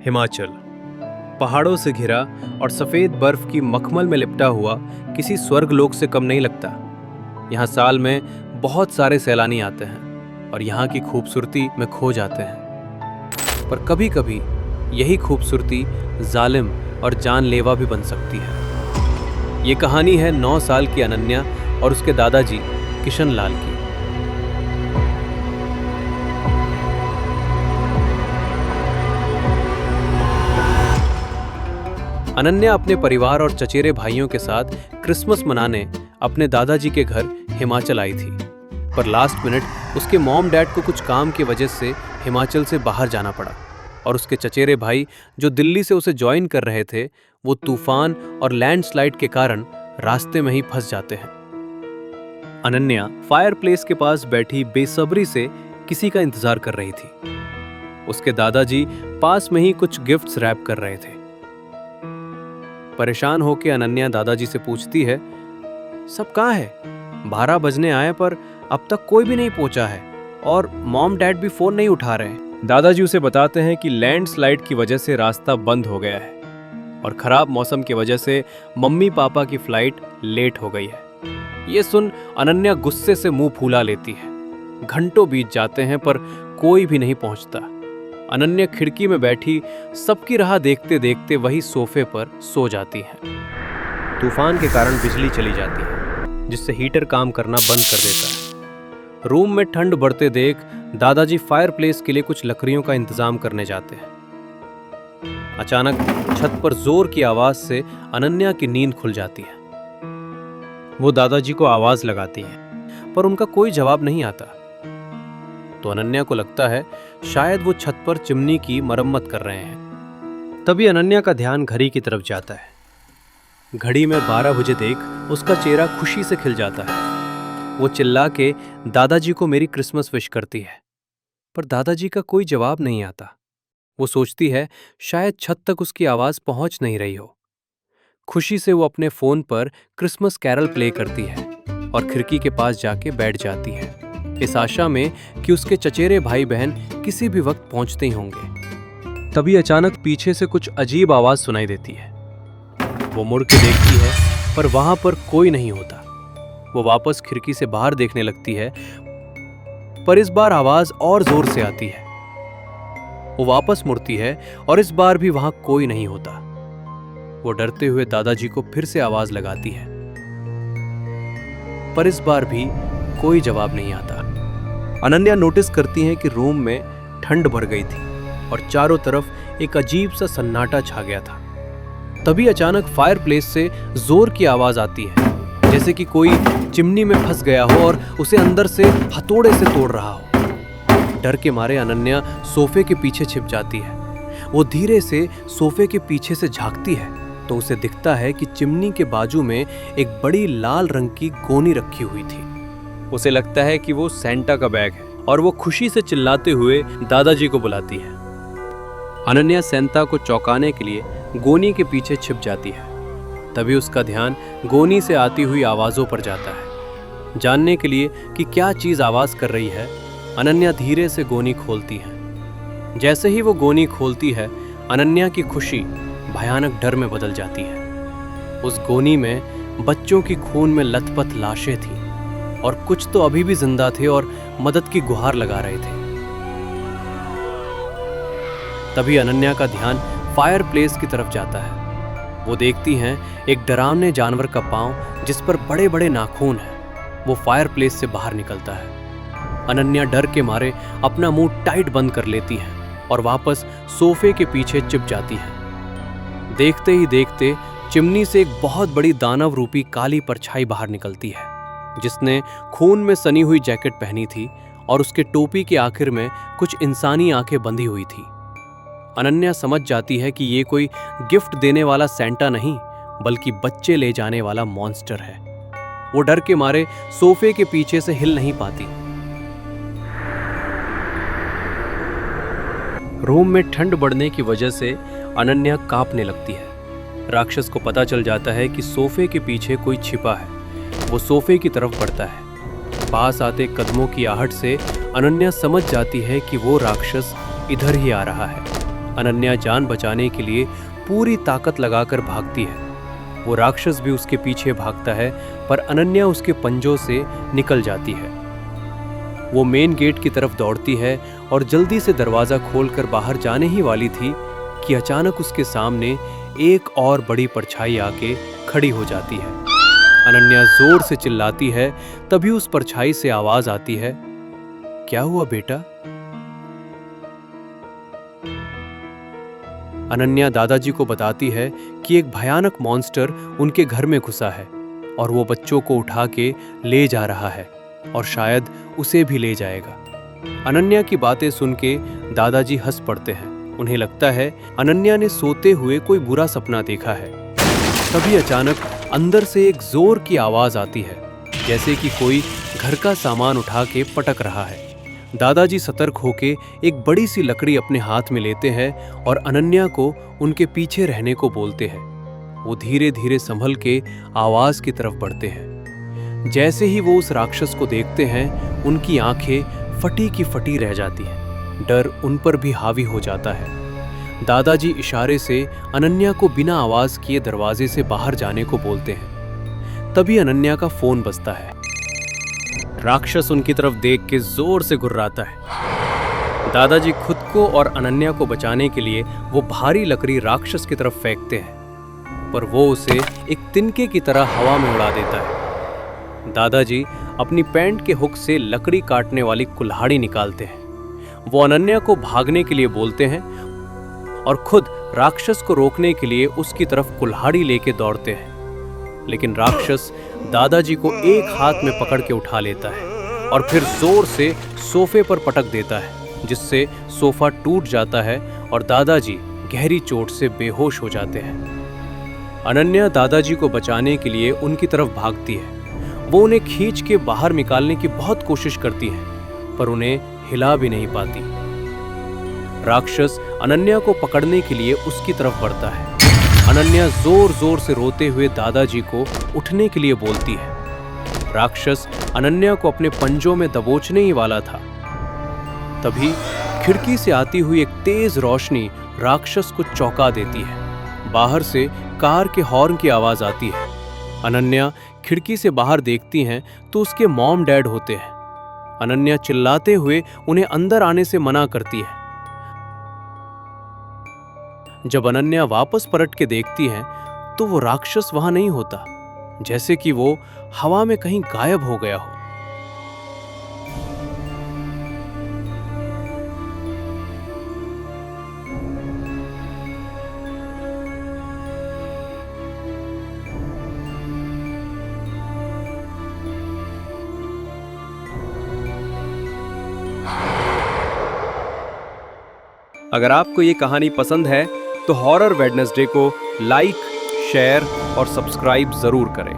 हिमाचल, पहाड़ों से घिरा और सफेद बर्फ की मखमल में लिपटा हुआ किसी स्वर्गलोक से कम नहीं लगता। यहाँ साल में बहुत सारे सैलानी आते हैं और यहाँ की खूबसूरती में खो जाते हैं, पर कभी कभी यही खूबसूरती जालिम और जानलेवा भी बन सकती है। ये कहानी है 9 साल की अनन्या और उसके दादाजी किशन लाल की। अनन्या अपने परिवार और चचेरे भाइयों के साथ क्रिसमस मनाने अपने दादाजी के घर हिमाचल आई थी, पर लास्ट मिनट उसके मॉम डैड को कुछ काम की वजह से हिमाचल से बाहर जाना पड़ा और उसके चचेरे भाई जो दिल्ली से उसे ज्वाइन कर रहे थे वो तूफान और लैंडस्लाइड के कारण रास्ते में ही फंस जाते हैं। अनन्या फायर प्लेस के पास बैठी बेसब्री से किसी का इंतजार कर रही थी। उसके दादाजी पास में ही कुछ गिफ्ट्स रैप कर रहे थे। परेशान होकर अनन्या दादाजी से पूछती है, सब कहाँ है? 12 बजने आए पर अब तक कोई भी नहीं पहुंचा है और मॉम डैड भी फोन नहीं उठा रहे हैं। दादाजी उसे बताते हैं कि लैंडस्लाइड की वजह से रास्ता बंद हो गया है और खराब मौसम की वजह से मम्मी पापा की फ्लाइट लेट हो गई है। ये सुन अनन्या गुस्से से मुंह फूला लेती है। घंटों बीत जाते हैं पर कोई भी नहीं पहुंचता। अनन्या खिड़की में बैठी सबकी राह देखते देखते वही सोफे पर सो जाती है। तूफान के कारण बिजली चली जाती है, जिससे हीटर काम करना बंद कर देता है। रूम में ठंड बढ़ते देख दादाजी फायर प्लेस के लिए कुछ लकड़ियों का इंतजाम करने जाते हैं। अचानक छत पर जोर की आवाज से अनन्या की नींद खुल जाती है। वो दादाजी को आवाज लगाती है पर उनका कोई जवाब नहीं आता। तो अनन्या को लगता है शायद वो छत पर चिमनी की मरम्मत कर रहे हैं। तभी अनन्या का ध्यान घड़ी की तरफ जाता है। घड़ी में 12 बजे देख उसका चेहरा खुशी से खिल जाता है। वो चिल्ला के दादाजी को मेरी क्रिसमस विश करती है, पर दादाजी का कोई जवाब नहीं आता। वो सोचती है शायद छत तक उसकी आवाज पहुंच नहीं रही हो। खुशी से वो अपने फोन पर क्रिसमस कैरल प्ले करती है और खिड़की के पास जाके बैठ जाती है, इस आशा में कि उसके चचेरे भाई बहन किसी भी वक्त पहुंचते ही होंगे। तभी अचानक पीछे से कुछ अजीब आवाज सुनाई देती है। वो मुड़ के देखती है पर वहां पर कोई नहीं होता। वो वापस खिड़की से बाहर देखने लगती है, पर इस बार आवाज और जोर से आती है। वो वापस मुड़ती है और इस बार भी वहां कोई नहीं होता। वो डरते हुए दादाजी को फिर से आवाज लगाती है, पर इस बार भी कोई जवाब नहीं आता। अनन्या नोटिस करती है कि रूम में ठंड बढ़ गई थी और चारों तरफ एक अजीब सा सन्नाटा छा गया था। तभी अचानक फायर प्लेस से जोर की आवाज आती है, जैसे कि कोई चिमनी में फंस गया हो और उसे अंदर से हथौड़े से तोड़ रहा हो। डर के मारे अनन्या सोफे के पीछे छिप जाती है। वो धीरे से सोफे के पीछे से झांकती है तो उसे दिखता है कि चिमनी के बाजू में एक बड़ी लाल रंग की गोनी रखी हुई थी। उसे लगता है कि वो सेंटा का बैग है और वो खुशी से चिल्लाते हुए दादाजी को बुलाती है। अनन्या सेंटा को चौंकाने के लिए गोनी के पीछे छिप जाती है। तभी उसका ध्यान गोनी से आती हुई आवाजों पर जाता है। जानने के लिए कि क्या चीज आवाज कर रही है, अनन्या धीरे से गोनी खोलती है। जैसे ही वो गोनी खोलती है, अनन्या की खुशी भयानक डर में बदल जाती है। उस गोनी में बच्चों की खून में लथपथ लाशें थीं और कुछ तो अभी भी जिंदा थे और मदद की गुहार लगा रहे थे। तभी अनन्या का ध्यान फायर प्लेस की तरफ जाता है। वो देखती हैं एक डरावने जानवर का पांव जिस पर बड़े बड़े नाखून हैं। वो फायर प्लेस से बाहर निकलता है। अनन्या डर के मारे अपना मुंह टाइट बंद कर लेती है और वापस सोफे के पीछे चिप जाती है। देखते ही देखते चिमनी से एक बहुत बड़ी दानव रूपी काली परछाई बाहर निकलती है, जिसने खून में सनी हुई जैकेट पहनी थी और उसके टोपी के आखिर में कुछ इंसानी आंखें बंधी हुई थी। अनन्या समझ जाती है कि ये कोई गिफ्ट देने वाला सेंटा नहीं, बल्कि बच्चे ले जाने वाला मॉन्स्टर है। वो डर के मारे सोफे के पीछे से हिल नहीं पाती। रूम में ठंड बढ़ने की वजह से अनन्या कांपने लगती है। राक्षस को पता चल जाता है कि सोफे के पीछे कोई छिपा है। वो सोफे की तरफ बढ़ता है। पास आते कदमों की आहट से अनन्या समझ जाती है कि वो राक्षस इधर ही आ रहा है। अनन्या जान बचाने के लिए पूरी ताकत लगाकर भागती है। वो राक्षस भी उसके पीछे भागता है, पर अनन्या उसके पंजों से निकल जाती है। वो मेन गेट की तरफ दौड़ती है और जल्दी से दरवाजा खोलकर बाहर जाने ही वाली थी कि अचानक उसके सामने एक और बड़ी परछाई आके खड़ी हो जाती है। अनन्या जोर से चिल्लाती है, तभी उस परछाई से आवाज आती है, क्या हुआ बेटा? अनन्या दादाजी को बताती है कि एक भयानक मॉन्स्टर उनके घर में घुसा है और वो बच्चों को उठा के ले जा रहा है और शायद उसे भी ले जाएगा। अनन्या की बातें सुन के दादाजी हंस पड़ते हैं। उन्हें लगता है अनन्या ने सोते हुए कोई बुरा सपना देखा है। तभी अचानक अंदर से एक जोर की आवाज आती है, जैसे कि कोई घर का सामान उठा के पटक रहा है। दादाजी सतर्क होके एक बड़ी सी लकड़ी अपने हाथ में लेते हैं और अनन्या को उनके पीछे रहने को बोलते हैं। वो धीरे धीरे संभल के आवाज की तरफ बढ़ते हैं। जैसे ही वो उस राक्षस को देखते हैं, उनकी आंखें फटी की फटी रह जाती हैं। डर उन पर भी हावी हो जाता है। दादाजी इशारे से अनन्या को बिना आवाज किए दरवाजे से बाहर जाने को बोलते हैं। तभी अनन्या का फोन बजता है। राक्षस उनकी तरफ देख के जोर से गुर्राता है। दादाजी खुद को और अनन्या को बचाने के लिए वो भारी लकड़ी राक्षस की तरफ फेंकते हैं, पर वो उसे एक तिनके की तरह हवा में उड़ा देता है। दादाजी अपनी पैंट के हुक से लकड़ी काटने वाली कुल्हाड़ी निकालते हैं। वो अनन्या को भागने के लिए बोलते हैं और खुद राक्षस को रोकने के लिए उसकी तरफ कुल्हाड़ी लेके दौड़ते हैं, लेकिन राक्षस दादाजी को एक हाथ में पकड़ के उठा लेता है और फिर जोर से सोफे पर पटक देता है, जिससे सोफा टूट जाता है और दादाजी गहरी चोट से बेहोश हो जाते हैं। अनन्या दादाजी को बचाने के लिए उनकी तरफ भागती है। वो उन्हें खींच के बाहर निकालने की बहुत कोशिश करती है, पर उन्हें हिला भी नहीं पाती। राक्षस अनन्या को पकड़ने के लिए उसकी तरफ बढ़ता है। अनन्या जोर जोर से रोते हुए दादाजी को उठने के लिए बोलती है। राक्षस अनन्या को अपने पंजों में दबोचने ही वाला था। तभी खिड़की से आती हुई एक तेज रोशनी राक्षस को चौंका देती है। बाहर से कार के हॉर्न की आवाज आती है। अनन्या खिड़की से बाहर देखती हैं तो उसके मॉम डैड होते हैं। अनन्या चिल्लाते हुए उन्हें अंदर आने से मना करती है। जब अनन्या वापस पलट के देखती है तो वो राक्षस वहां नहीं होता, जैसे कि वो हवा में कहीं गायब हो गया हो। अगर आपको ये कहानी पसंद है तो हॉरर वेडनेसडे को लाइक, शेयर और सब्सक्राइब जरूर करें।